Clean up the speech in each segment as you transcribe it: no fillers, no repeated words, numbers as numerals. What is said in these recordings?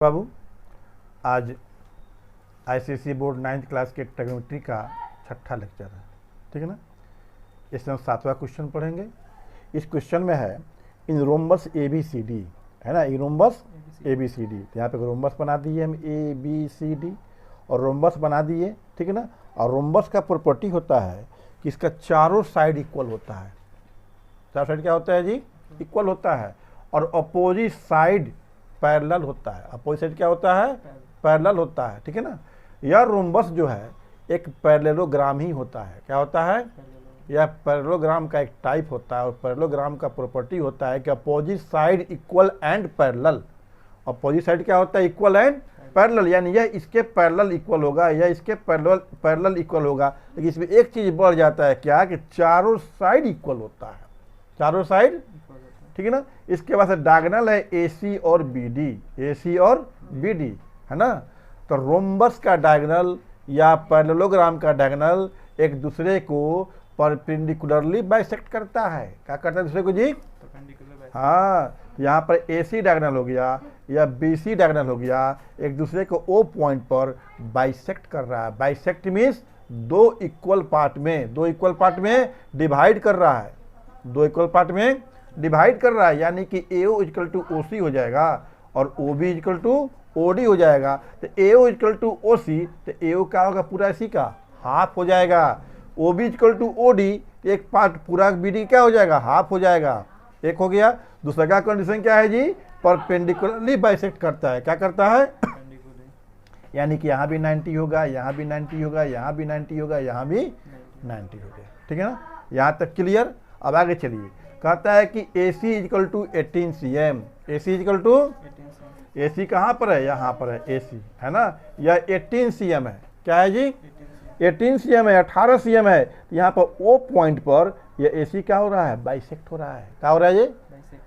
बाबू आज ICSE board 9th class के trigonometry का 6ठा लेक्चर है, ठीक है ना। इसमें हम 7वां क्वेश्चन पढ़ेंगे। इस क्वेश्चन में है in rhombus A B C D, है ना, in rhombus A B C D. तो यहाँ पे रोम्बस बना दिए हम ए बी सी डी और रोम्बस बना दिए, ठीक है ना। और रोम्बस का प्रॉपर्टी होता है कि इसका चारों साइड इक्वल होता है। चारों साइड क्या होता है जी? इक्वल होता है। और अपोजिट साइड पैरेलल होता है। अपोजिट साइड क्या होता है? पैरेलल होता है, ठीक है ना। यह रोम्बस जो है एक पैरेललोग्राम ही होता है। क्या होता है? यह पैरेललोग्राम का एक टाइप होता है। और पैरेललोग्राम का प्रॉपर्टी होता है कि opposite side equal and parallel. Opposite side क्या होता है? इक्वल एंड पैरेलल, यानी यह इसके पैरेलल इक्वल होगा, यह इसके पैरेलल इक्वल होगा। लेकिन इसमें एक चीज बढ़ जाता है, क्या कि चारों साइड इक्वल होता है। चारों साइड, ठीक है ना। इसके बाद डायगोनल है ए सी और बी डी, ए सी और बी डी, है ना। तो रोम्बस का डायगोनल या पैरेललोग्राम का डायगोनल एक दूसरे को परपेंडिकुलरली बाइसेक्ट करता है। क्या करता है दूसरे को जी? हाँ, यहाँ पर ए सी डायगोनल हो गया या बी सी डायगोनल हो गया, एक दूसरे को ओ पॉइंट पर बाइसेक्ट कर रहा है। बाइसेक्ट मीन्स दो इक्वल पार्ट में डिवाइड कर रहा है। दो इक्वल पार्ट में डिवाइड कर रहा है, यानी कि ए ओ इक्वल टू ओ सी हो जाएगा और O B equal to O D हो जाएगा। तो ए ओ इक्वल टू ओ सी, तो ए ओ क्या होगा? पूरा सी का हाफ हो जाएगा। O B equal to O D, एक पार्ट पूरा बी डी क्या हो जाएगा? हाफ हो जाएगा। एक हो गया। दूसरा का कंडीशन क्या है जी? परपेंडिकुलरली बाइसेक्ट करता है। क्या करता है? यानी कि यहाँ भी 90 होगा, यहाँ भी 90 होगा, यहाँ भी 90 होगा, यहाँ भी 90 हो गया, ठीक है ना। यहाँ तक क्लियर। अब आगे चलिए, कहता है कि A C equal to 18 cm। A C equal to, A C कहाँ पर है? यहाँ पर है ए सी, है ना। यह 18 cm है। क्या है जी? 18 cm है, 18 cm है। यहाँ पर ओ पॉइंट पर यह ए सी क्या हो रहा है? बाइसेक्ट हो रहा है। क्या हो रहा है जी?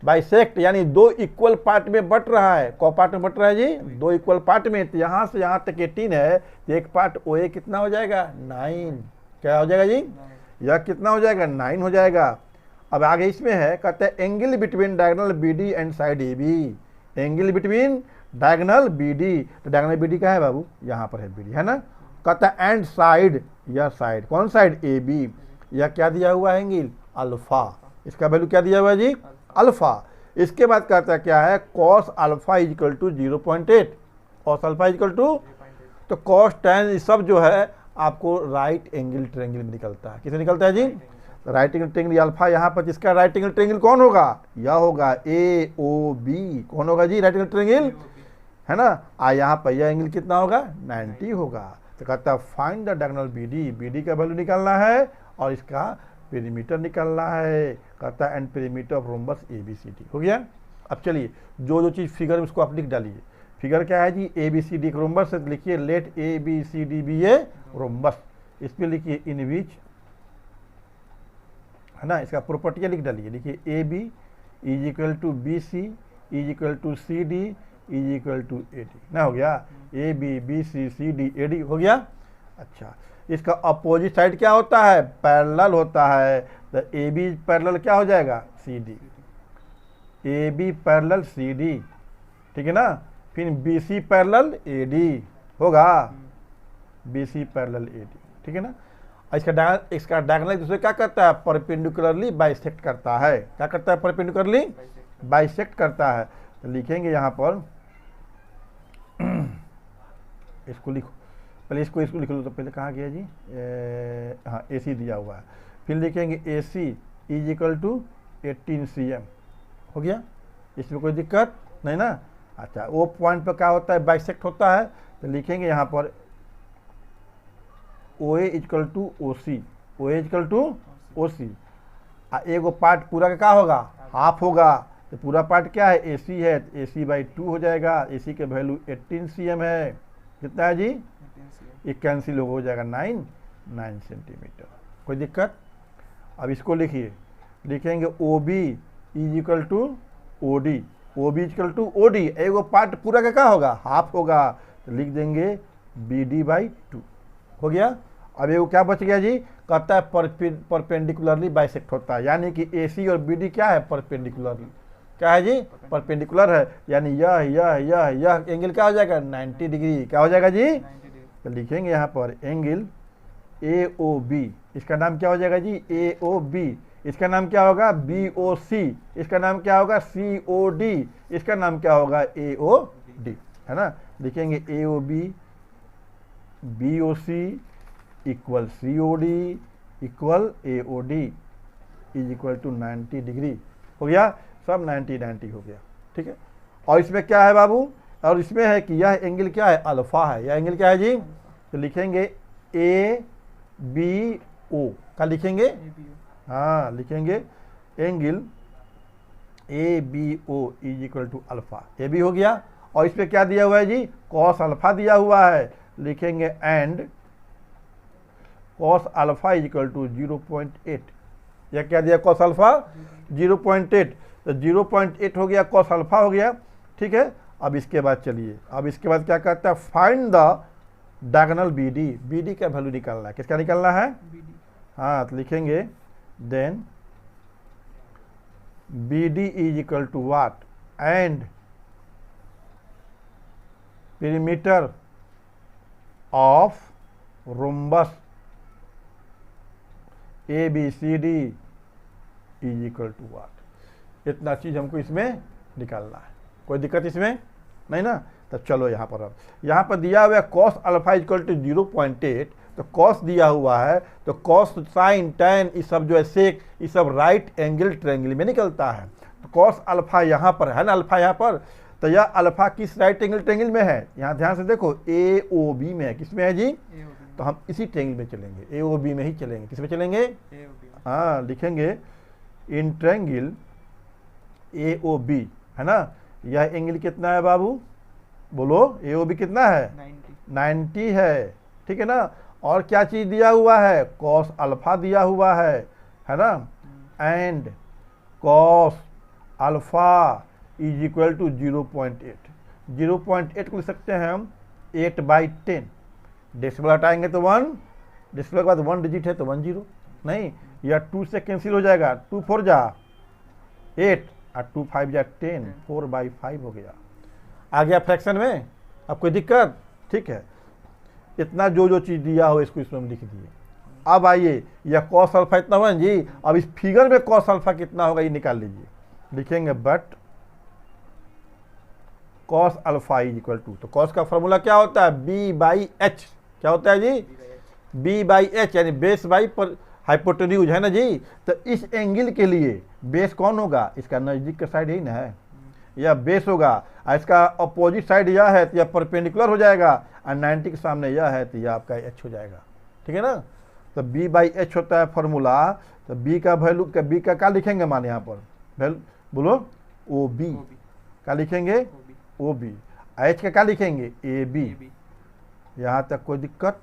बाइसेक्ट, यानी दो इक्वल पार्ट में बट रहा है। कौ पार्ट में बट रहा है जी? दो इक्वल पार्ट में। तो यहाँ से यहाँ तक 18 है, तो एक पार्ट ओ ए कितना हो जाएगा? 9। क्या हो जाएगा जी? यह कितना हो जाएगा? 9 हो जाएगा। अब आगे इसमें है, कहते हैं angle between diagonal B D and side A B. Angle between diagonal B D, तो डायगोनल बी डी का है बाबू? यहाँ पर है बी डी, है ना। कहता है एंड साइड, यह साइड कौन साइड? A B. यह क्या दिया हुआ है? Angle alpha. इसका वैल्यू क्या दिया हुआ है जी? अल्फा। इसके बाद कहता है क्या है? Cos alpha equal to 0.8। Cos alpha equal to, तो कॉस टेन सब जो है आपको राइट एंगल ट्रायंगल में निकलता है। किसे निकलता है जी? Right angle triangle alpha. यहाँ पर जिसका राइट एंगल ट्रायंगल कौन होगा? यह होगा ए ओ बी। कौन होगा जी? राइट एंगल ट्रायंगल, है ना। यहाँ पर यह एंगल कितना होगा? 90 होगा। तो कहता है find the diagonal B D. B D का वैल्यू निकालना है और इसका पेरीमीटर निकालना है। कहता है and perimeter of rhombus A B C D. हो गया। अब चलिए जो चीज़ फिगर में उसको आप लिख डालिए। फिगर क्या है जी? A B C D rhombus है। लिखिए let A B C D B A rhombus. इस पर लिखिए इन विच, है ना। इसका प्रॉपर्टी लिख डालिए। लिखिए A B is equal to B C is equal to C D is equal to A D ना। हो गया। A B B C C D A D हो गया। अच्छा, इसका अपोजिट साइड क्या होता है? पैरेलल होता है। तो ए बी पैरेलल क्या हो जाएगा? C D. A B parallel C D, ठीक है ना। फिर B C parallel A D होगा। B C parallel A D, ठीक है ना। इसका डायगोनल दूसरे क्या करता है? परपेंडिकुलरली बाइसेक्ट करता है। क्या करता है? परपेंडिकुलरली बाइसेक्ट करता है। तो लिखेंगे यहाँ पर इसको लिखो पहले, इसको लिख लो। तो पहले कहाँ गया जी? हाँ, ए सी दिया हुआ है। फिर लिखेंगे ए सी इज इक्वल टू 18 cm। हो गया। इसमें कोई दिक्कत नहीं ना। अच्छा, वो पॉइंट पर क्या होता है? बाइसेक्ट होता है। तो लिखेंगे यहाँ पर ओ ए equal to O C. O A equal to ओ सी। एगो पार्ट पूरा का क्या होगा? हाफ होगा। तो पूरा पार्ट क्या है? ए सी है। ए सी बाई 2 हो जाएगा। ए सी के वैल्यू 18 cm है। कितना है जी? ये कैंसिल हो जाएगा 9 सेंटीमीटर। कोई दिक्कत? अब इसको लिखिए। लिखेंगे O B is equal to O D. O B equal to O D. एगो पार्ट पूरा का क्या होगा? हाफ होगा। तो लिख देंगे बी डी बाई 2। हो गया। अब एगो क्या बच गया जी? कहता है परपेंडिकुलरली बाइसेक्ट होता है, यानी कि ए सी और बी डी क्या है? परपेंडिकुलरली। क्या है जी, परपेंडिकुलर है, यानी यह एंगल क्या हो जाएगा 90 डिग्री। क्या हो जाएगा जी, 90 डिग्री। तो लिखेंगे यहाँ पर एंगल AOB, इसका नाम क्या हो जाएगा जी AOB, इसका नाम क्या होगा BOC, इसका नाम क्या होगा COD, इसका नाम क्या होगा AOD, है ना। लिखेंगे AOB BOC equal COD equal AOD is equal to 90 degree. हो गया, सब 90 हो गया, ठीक है। और इसमें क्या है बाबू, और इसमें है कि यह एंगल क्या है, अल्फा है। यह एंगल क्या है जी, तो लिखेंगे ABO का लिखेंगे, हाँ लिखेंगे angle ABO is equal to alpha. A B हो गया, और इसमें क्या दिया हुआ है जी, कॉस अल्फा दिया हुआ है। लिखेंगे and cos alpha is equal to 0.8। यह क्या दिया, कॉस अल्फा 0.8, तो 0.8 हो गया, कॉस अल्फा हो गया, ठीक है। अब इसके बाद चलिए, अब इसके बाद क्या कहता है, find the diagonal BD। BD का वैल्यू निकालना है, किसका निकालना है, हाँ तो लिखेंगे then BD is equal to what, and perimeter of rhombus ABCD is equal to what. इतना चीज हमको इसमें निकालना है, कोई दिक्कत इसमें नहीं ना। तो चलो यहाँ पर, अब यहाँ पर दिया हुआ है कॉस अल्फा इक्वल टू 0.8, तो कॉस दिया हुआ है, तो कॉस साइन टैन ये सब जो है सेक, ये सब राइट एंगल ट्रायंगल में निकलता है। तो कॉस अल्फा यहाँ पर है ना, अल्फा यहाँ पर, तो यह अल्फा किस राइट एंगल ट्रायंगल में है, यहाँ ध्यान से देखो AOB में है। किस में है जी, तो हम इसी ट्रायंगल में चलेंगे, AOB में ही चलेंगे। किस में चलेंगे, हाँ लिखेंगे इन ट्रायंगल AOB, है ना। यह एंगल कितना है बाबू, बोलो AOB कितना है, 90 है, ठीक है ना। और क्या चीज दिया हुआ है, कॉस अल्फा दिया हुआ है ना। And cos alpha is equal to 0.8। 0.8 को लिख सकते हैं हम 8/10। डेसिमल हटाएंगे तो 1, डेसिमल के बाद 1 डिजिट है तो 1 0 नहीं, या 2 से कैंसिल हो जाएगा, 2 4 जा 8 और 2 5 जा 10, 4/5 हो गया। आ गया फ्रैक्शन में, अब कोई दिक्कत, ठीक है। इतना जो चीज़ दिया हो इसको इसमें हम लिख दिए। अब आइए, यह कॉस अल्फा इतना हुआ जी, अब इस फिगर में कॉस अल्फा कितना होगा ये निकाल लीजिए। लिखेंगे but cos alpha is equal to, तो कॉस का फॉर्मूला क्या होता है, B/H। क्या होता है जी, B/H, यानी बेस बाई पर हाइपोटेन्यूज, है ना जी। तो इस एंगल के लिए बेस कौन होगा, इसका नजदीक का साइड यही ना है, यह बेस होगा। और इसका अपोजिट साइड यह है तो यह परपेंडिकुलर हो जाएगा, और 90 के सामने यह है तो यह आपका H हो जाएगा, ठीक है ना। तो B/H होता है फॉर्मूला। तो B का वैल्यू, B का क्या लिखेंगे मान यहाँ पर वैल्यू, बोलो OB क्या लिखेंगे, OB। H का क्या लिखेंगे, AB। यहाँ तक कोई दिक्कत,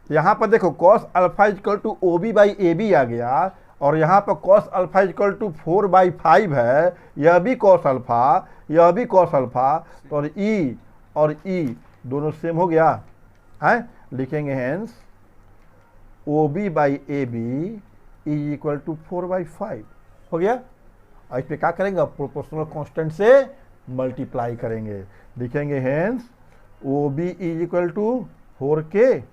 यहाँ पर देखो cos alpha equal to OB/AB आ गया, और यहाँ पर कॉस अल्फा इक्वल टू 4/5 है, यह भी कॉस अल्फा, यह भी कॉस अल्फा, तो और E दोनों सेम हो गया है। लिखेंगे hence OB/AB is equal to 4/5 हो गया। और इस पर क्या करेंगे, प्रोपोर्शनल कांस्टेंट से मल्टीप्लाई करेंगे। लिखेंगे hence OB is equal to 4K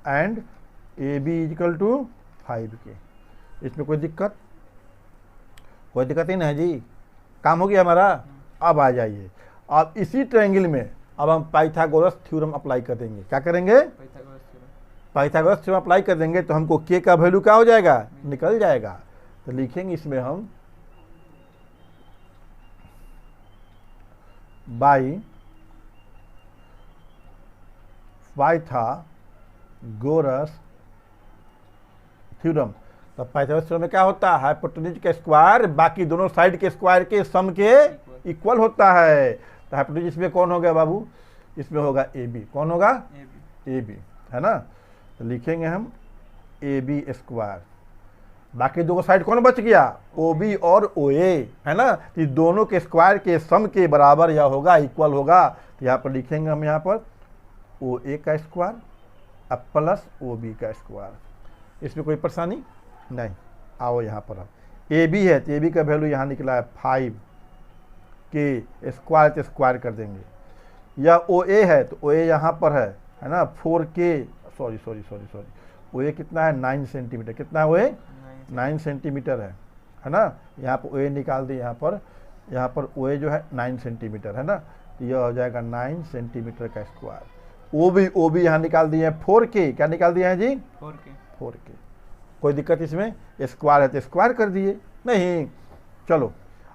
and AB is equal to 5K। इसमें कोई दिक्कत ही नहीं है जी, काम हो गया हमारा। अब आ जाइए, अब इसी ट्रायंगल में अब हम पाइथागोरस थ्योरम अप्लाई कर देंगे। क्या करेंगे, पाइथागोरस थ्योरम अप्लाई कर देंगे, तो हमको K का वैल्यू क्या हो जाएगा, निकल जाएगा। तो लिखेंगे इसमें हम बाई पाइथागोरस थ्योरम। तो पाइथागोरस थ्योरम में क्या होता है, हाइपोटेन्यूज का स्क्वायर बाकी दोनों साइड के स्क्वायर के सम के इक्वल होता है। तो हाइपोटेन्यूज इसमें कौन हो गया बाबू, इसमें होगा AB। कौन होगा, AB, है ना। तो लिखेंगे हम AB स्क्वायर, बाकी दो साइड कौन बच गया, OB और OA, है ना। तो दोनों के स्क्वायर के सम के बराबर यह होगा, इक्वल होगा। तो यहाँ पर लिखेंगे हम यहाँ पर OA का स्क्वायर अब प्लस OB का स्क्वायर। इसमें कोई परेशानी नहीं। आओ यहाँ पर अब AB है, तो AB का वैल्यू यहाँ निकला है 5, के स्क्वायर तो स्क्वायर कर देंगे, या ओ ए है तो ओ ए यहाँ पर है ना 4K, सॉरी ओ ए कितना है 9 सेंटीमीटर, कितना है ओ ए 9 सेंटीमीटर है ना। यहाँ पर ओ ए निकाल दी, यहाँ पर ओ ए जो है 9 सेंटीमीटर है ना, तो यह हो जाएगा 9 सेंटीमीटर का स्क्वायर। ओ बी यहाँ निकाल दिए हैं 4K, क्या निकाल दिया है जी 4K। कोई दिक्कत इसमें, स्क्वायर है तो स्क्वायर कर दिए नहीं। चलो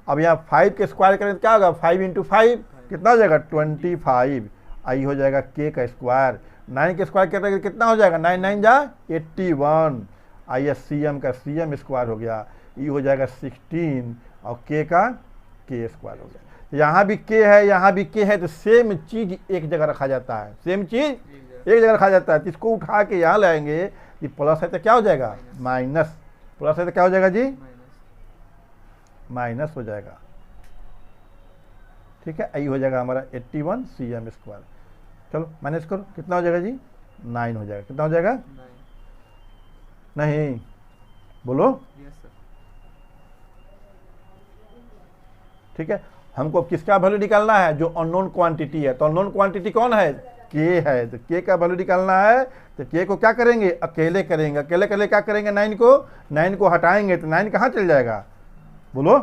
अब यहाँ 5 के स्क्वायर करें तो क्या होगा 5 × 5 कितना हो जाएगा 25, आई हो जाएगा K का स्क्वायर। 9 के स्क्वायर करेंगे कितना हो जाएगा 9 9 जा 81, आई CM का CM स्क्वायर हो गया, ये हो जाएगा 16 और K का K स्क्वायर हो गया। यहाँ भी K है, यहाँ भी K है, तो सेम चीज एक जगह रखा जाता है, सेम चीज एक जगह रखा जाता है। तो इसको उठा के यहाँ लाएंगे, ये प्लस है तो क्या हो जाएगा माइनस, प्लस है तो क्या हो जाएगा जी माइनस हो जाएगा। ठीक है, आई हो जाएगा हमारा 81 CM स्क्वायर। चलो माइनस करो, कितना हो जाएगा जी 9 हो जाएगा, कितना हो जाएगा 9। नहीं बोलो, ठीक है। हमको किसका वैल्यू निकालना है, जो अननोन क्वांटिटी है। तो अननोन क्वांटिटी कौन है, K है, तो K का वैल्यू निकालना है। तो K को क्या करेंगे, अकेले करेंगे, अकेले क्या करेंगे 9 को हटाएंगे तो 9 कहाँ चल जाएगा बोलो,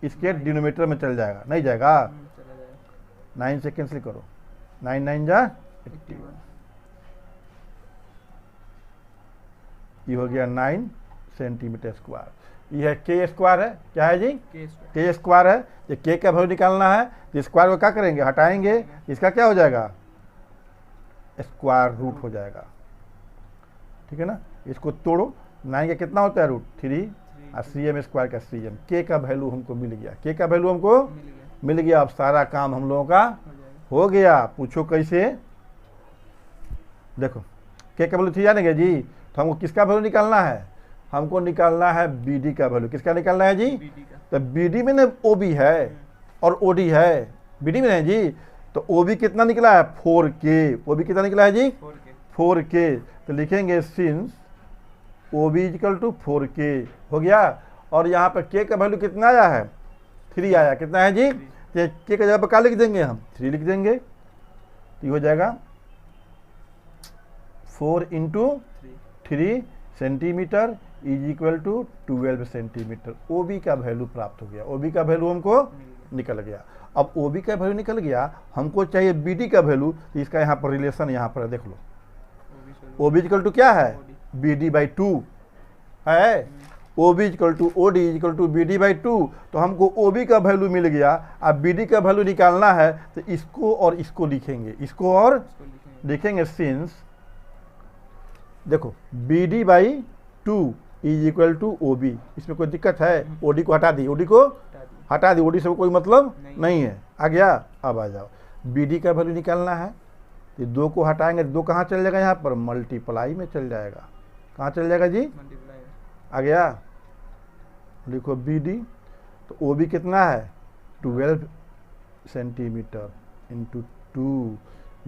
इसके डिनोमिनेटर में चल जाएगा, नहीं जाएगा 9 से कैंसिल करो, 9 9 जा 81, ये हो गया 9 सेंटीमीटर स्क्वायर। ये है K स्क्वायर है, क्या है जी K स्क्वायर है। ये K का वैल्यू निकालना है, तो स्क्वायर को क्या करेंगे हटाएंगे, इसका क्या हो जाएगा स्क्वायर रूट हो जाएगा। ठीक है ना, इसको तोड़ो, 9 का कितना होता है √3 और CM स्क्वायर का CM। K का वैल्यू हमको मिल गया, K का वैल्यू हमको मिल गया। अब सारा काम हम लोगों का हो गया। पूछो कैसे, देखो K का वैल्यू 3 जानेंगे जी, तो हमको किसका वैल्यू निकालना है, हमको निकालना है BD का वैल्यू। किसका निकालना है जी, तो BD में ना OB है और OD है, BD में है जी। तो OB कितना निकला है 4K, OB कितना निकला है जी 4K। तो लिखेंगे सिंस OB = 4K हो गया। और यहाँ पर K का वैल्यू कितना आया है 3 आया, कितना है जी, तो K का जगह पर क्या लिख देंगे हम 3 लिख देंगे, तो हो जाएगा 4 × 3 सेंटीमीटर = 12 सेंटीमीटर। OB का वैल्यू प्राप्त हो गया, OB का वैल्यू हमको निकल गया। अब OB का वैल्यू निकल गया, हमको चाहिए BD का वैल्यू। तो इसका यहाँ पर रिलेशन यहाँ पर देख लो, OB = क्या है BD/2 है, OB = OD = BD/2। तो हमको OB का वैल्यू मिल गया, अब BD का वैल्यू निकालना है, तो इसको और इसको लिखेंगे, इसको और लिखेंगे सिंस, देखो BD/2 = OB। इसमें कोई दिक्कत है, OD को हटा दी, OD को हटा दी, OD से कोई मतलब नहीं है। आ गया, अब आ जाओ BD का वैल्यू निकालना है, तो 2 को हटाएंगे, 2 कहाँ चल जाएगा, यहाँ पर मल्टीप्लाई में चल जाएगा। कहाँ चल जाएगा जी, आ गया, लिखो BD। तो OB कितना है 12 सेंटीमीटर × 2,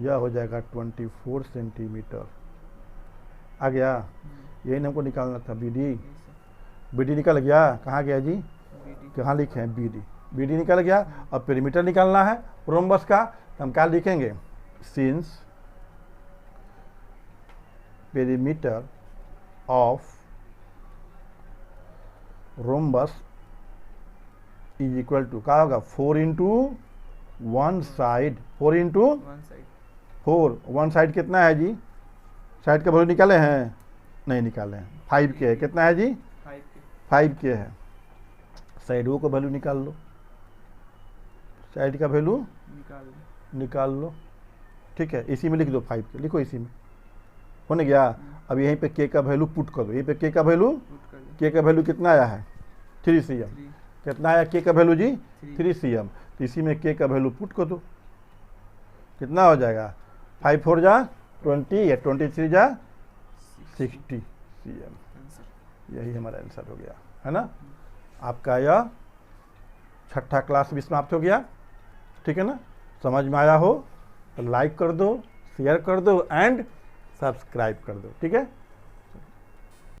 यह हो जाएगा 24 सेंटीमीटर। आ गया, यही हमको निकालना था BD निकल गया। कहाँ गया जी, कहाँ लिखे हैं BD निकल गया। अब पेरीमीटर निकालना है रोम्बस का, तो हम क्या लिखेंगे सिंस पेरीमीटर ऑफ रोम्बस = क्या होगा 4 × 1 साइड, 4 × 4, 1 साइड कितना है जी, साइड का वैल्यू निकाले हैं, नहीं निकाले हैं, 5K है, कितना है जी 5K है। साइडों का वैल्यू निकाल लो, साइड का वैल्यू निकाल लो, ठीक है। इसी में लिख दो 5K, लिखो इसी में, होने गया। अब यहीं पे K का वैल्यू पुट कर दो, यहीं पे K का वैल्यू कितना आया है 3 CM। कितना आया K का वैल्यू जी 3 CM। तो इसी में K का वैल्यू पुट कर दो, कितना हो जाएगा 5 4 जा 20 या 23 जा 60 CM। यही हमारा आंसर हो गया है ना। आपका यह 6ठा क्लास भी समाप्त हो गया, ठीक है ना। समझ में आया हो तो लाइक कर दो, शेयर कर दो एंड सब्सक्राइब कर दो, ठीक है।